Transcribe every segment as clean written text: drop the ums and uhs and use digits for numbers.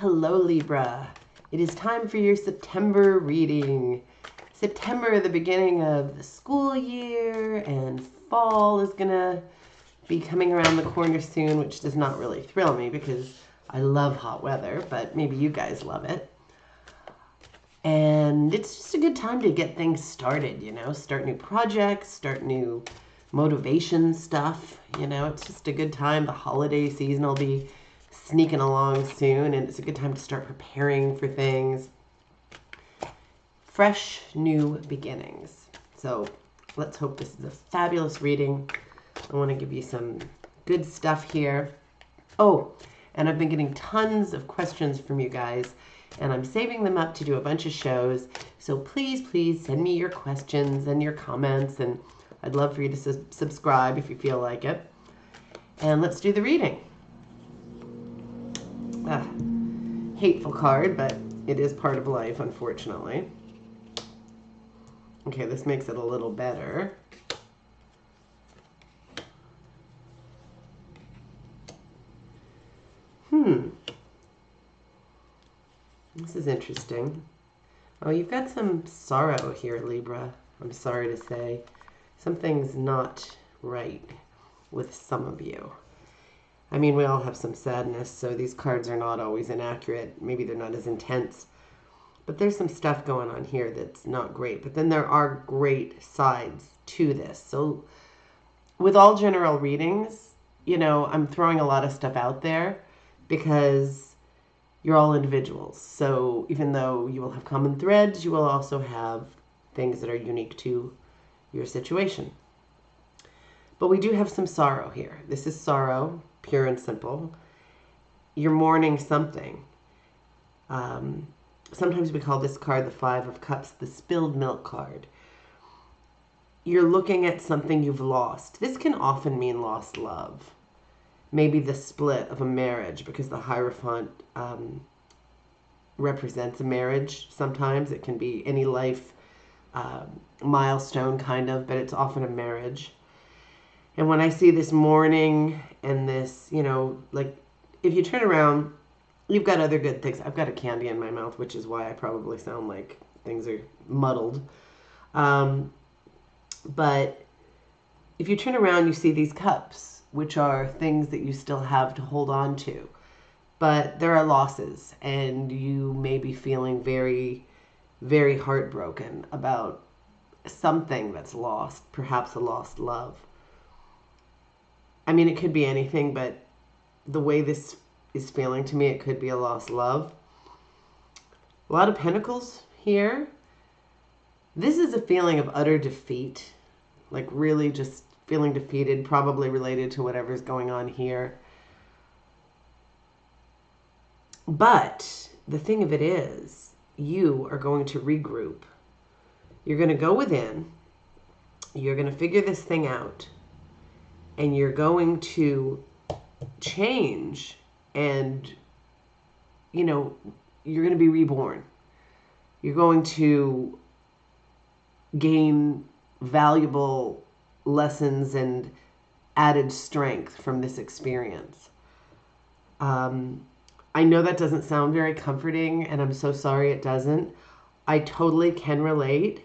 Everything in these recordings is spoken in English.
Hello, Libra. It is time for your September reading. September, the beginning of the school year, and fall is going to be coming around the corner soon, which does not really thrill me because I love hot weather, but maybe you guys love it. And it's just a good time to get things started, start new projects, start new motivation stuff. It's just a good time. The holiday season will be sneaking along soon, and it's a good time to start preparing for things. Fresh new beginnings. So let's hope this is a fabulous reading. I want to give you some good stuff here. Oh, and I've been getting tons of questions from you guys, and I'm saving them up to do a bunch of shows. So please send me your questions and your comments, and I'd love for you to subscribe if you feel like it. And let's do the reading. Hateful card, but it is part of life, unfortunately. Okay, this makes it a little better. This is interesting. Oh, you've got some sorrow here, Libra. I'm sorry to say. Something's not right with some of you. I mean, we all have some sadness, so these cards are not always inaccurate. Maybe they're not as intense. But there's some stuff going on here that's not great. But then there are great sides to this. So with all general readings, I'm throwing a lot of stuff out there because you're all individuals. So even though you will have common threads, you will also have things that are unique to your situation. But we do have some sorrow here. This is sorrow, pure and simple. You're mourning something. Sometimes we call this card the Five of Cups, the spilled milk card. You're looking at something you've lost. This can often mean lost love. Maybe the split of a marriage, because the Hierophant represents a marriage. Sometimes it can be any life milestone kind of, but it's often a marriage. And when I see this mourning and this, like if you turn around, you've got other good things. I've got a candy in my mouth, which is why I probably sound like things are muddled. But if you turn around, you see these cups, which are things that you still have to hold on to. But there are losses, and you may be feeling very, very heartbroken about something that's lost, perhaps a lost love. I mean, it could be anything, but the way this is feeling to me, it could be a lost love. A lot of pentacles here. This is a feeling of utter defeat, like really just feeling defeated, probably related to whatever's going on here. But the thing of it is, you are going to regroup. You're going to go within. You're going to figure this thing out. And you're going to change, and, you're going to be reborn. You're going to gain valuable lessons and added strength from this experience. I know that doesn't sound very comforting, and I'm so sorry it doesn't. I totally can relate.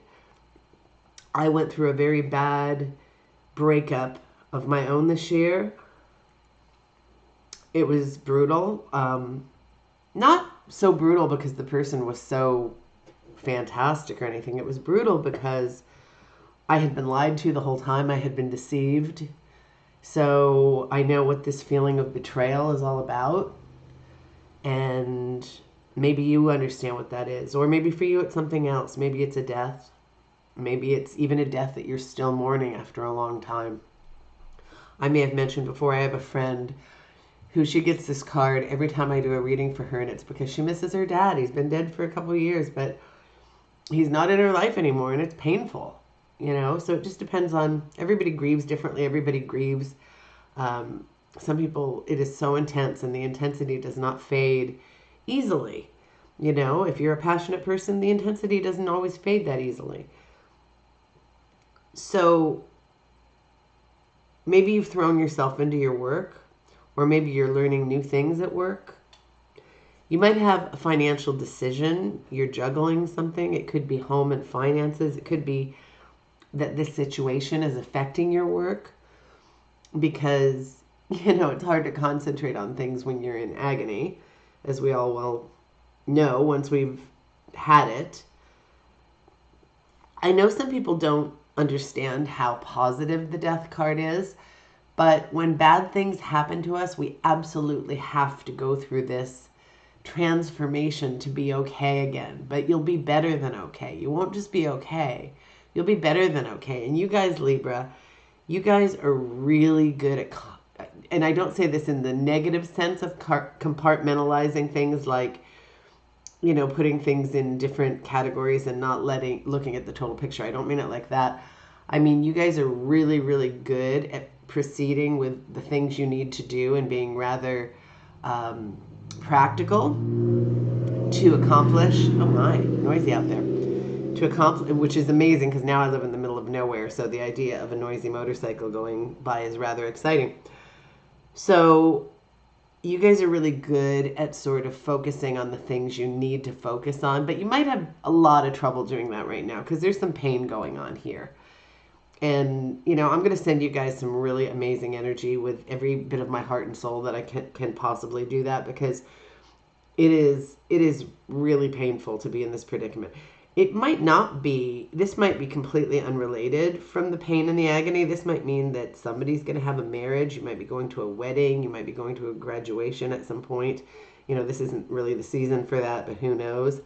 I went through a very bad breakup of my own this year. It was brutal. Not so brutal because the person was so fantastic or anything. It was brutal because I had been lied to the whole time. I had been deceived. So I know what this feeling of betrayal is all about. And maybe you understand what that is. Or maybe for you it's something else. Maybe it's a death. Maybe it's even a death that you're still mourning after a long time. I may have mentioned before, I have a friend who she gets this card every time I do a reading for her, and it's because she misses her dad. He's been dead for a couple of years, but he's not in her life anymore, and it's painful, So it just depends on, everybody grieves differently. Everybody grieves. Some people, it is so intense, and the intensity does not fade easily. If you're a passionate person, the intensity doesn't always fade that easily. So maybe you've thrown yourself into your work, or maybe you're learning new things at work, You might have a financial decision. You're juggling something. It could be home and finances. It could be that this situation is affecting your work because, it's hard to concentrate on things when you're in agony, as we all well know once we've had it. I know some people don't understand how positive the death card is, but when bad things happen to us, we absolutely have to go through this transformation to be okay again. But you'll be better than okay. You won't just be okay. You'll be better than okay. And you guys, Libra, you guys are really good at, and I don't say this in the negative sense of compartmentalizing things like, putting things in different categories and not looking at the total picture. I don't mean it like that. I mean, you guys are really, really good at proceeding with the things you need to do and being rather practical to accomplish. Oh my, noisy out there. To accomplish, which is amazing because now I live in the middle of nowhere, so the idea of a noisy motorcycle going by is rather exciting. So you guys are really good at sort of focusing on the things you need to focus on, but you might have a lot of trouble doing that right now because there's some pain going on here. And, I'm going to send you guys some really amazing energy with every bit of my heart and soul that I can possibly do that, because it is really painful to be in this predicament. This might be completely unrelated from the pain and the agony. This might mean that somebody's going to have a marriage. You might be going to a wedding. You might be going to a graduation at some point. This isn't really the season for that, but who knows?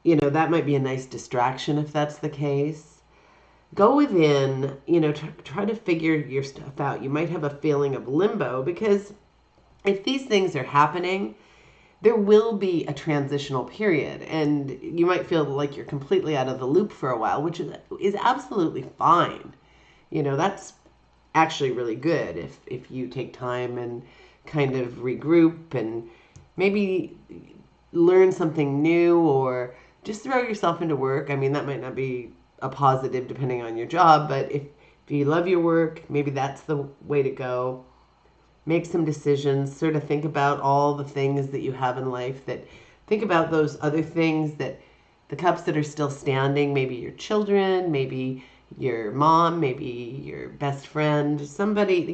That might be a nice distraction if that's the case. Go within, try to figure your stuff out. You might have a feeling of limbo because if these things are happening, there will be a transitional period, and you might feel like you're completely out of the loop for a while, which is absolutely fine. That's actually really good if you take time and kind of regroup and maybe learn something new or just throw yourself into work. I mean, that might not be a positive depending on your job, but if you love your work, maybe that's the way to go. Make some decisions, sort of think about all the things that you have in life, think about those other things, that the cups that are still standing, maybe your children, maybe your mom, maybe your best friend, somebody,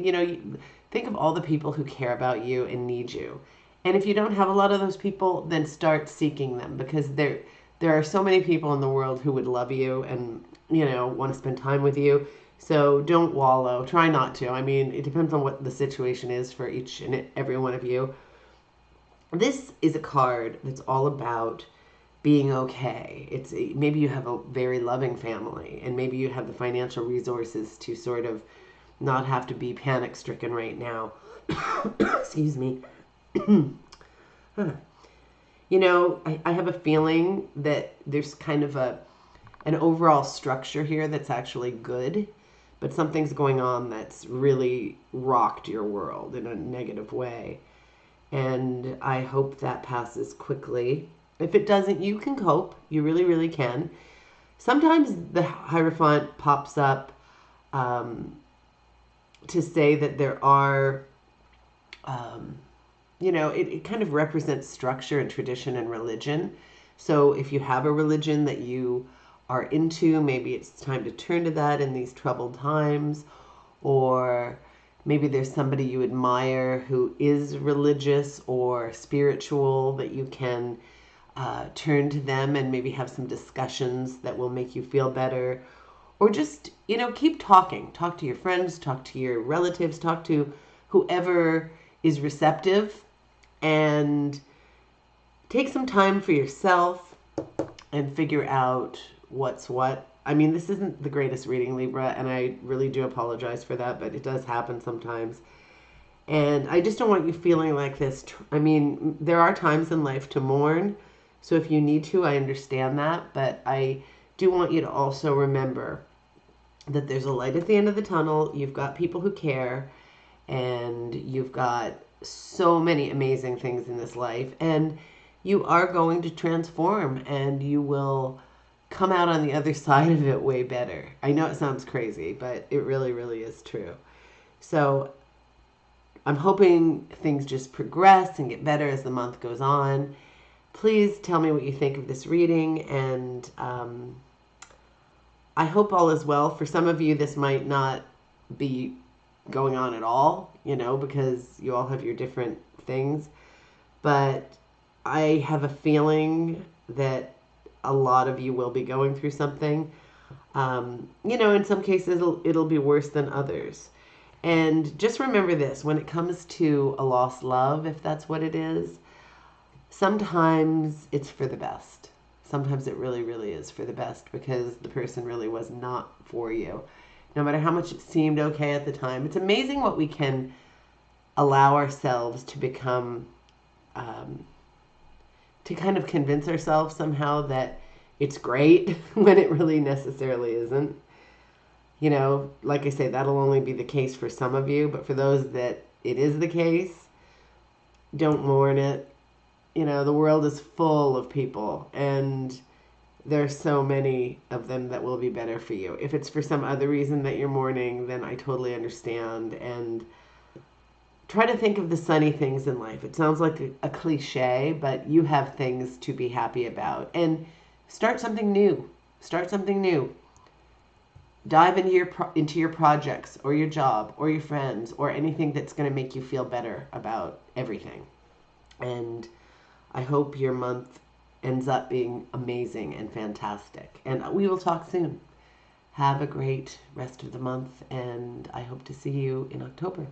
think of all the people who care about you and need you. And if you don't have a lot of those people, then start seeking them, because there are so many people in the world who would love you and, want to spend time with you. So don't wallow. Try not to. I mean, it depends on what the situation is for each and every one of you. This is a card that's all about being okay. Maybe you have a very loving family, and maybe you have the financial resources to sort of not have to be panic stricken right now. Excuse me. I have a feeling that there's kind of an overall structure here that's actually good, but something's going on that's really rocked your world in a negative way. And I hope that passes quickly. If it doesn't, you can cope. You really, really can. Sometimes the Hierophant pops up to say that there are, it kind of represents structure and tradition and religion. So if you have a religion that you are into, maybe it's time to turn to that in these troubled times. Or maybe there's somebody you admire who is religious or spiritual that you can turn to them and maybe have some discussions that will make you feel better. Or just, keep talking. Talk to your friends, talk to your relatives, talk to whoever is receptive, and take some time for yourself and figure out what's what. I mean, this isn't the greatest reading, Libra, and I really do apologize for that, but it does happen sometimes. And I just don't want you feeling like this. I mean, there are times in life to mourn, so if you need to, I understand that, but I do want you to also remember that there's a light at the end of the tunnel. You've got people who care, and you've got so many amazing things in this life, and you are going to transform, and you will come out on the other side of it way better. I know it sounds crazy, but it really, really is true. So I'm hoping things just progress and get better as the month goes on. Please tell me what you think of this reading, and I hope all is well. For some of you, this might not be going on at all, because you all have your different things. But I have a feeling that a lot of you will be going through something. In some cases, it'll be worse than others. And just remember this, when it comes to a lost love, if that's what it is, sometimes it's for the best. Sometimes it really, really is for the best, because the person really was not for you. No matter how much it seemed okay at the time. It's amazing what we can allow ourselves to become, to kind of convince ourselves somehow that it's great when it really necessarily isn't. Like I say, that'll only be the case for some of you, but for those that it is the case, don't mourn it. The world is full of people, and there's so many of them that will be better for you. If it's for some other reason that you're mourning, then I totally understand. And try to think of the sunny things in life. It sounds like a cliche, but you have things to be happy about. And start something new. Start something new. Dive into your projects or your job or your friends or anything that's going to make you feel better about everything. And I hope your month ends up being amazing and fantastic. And we will talk soon. Have a great rest of the month, and I hope to see you in October.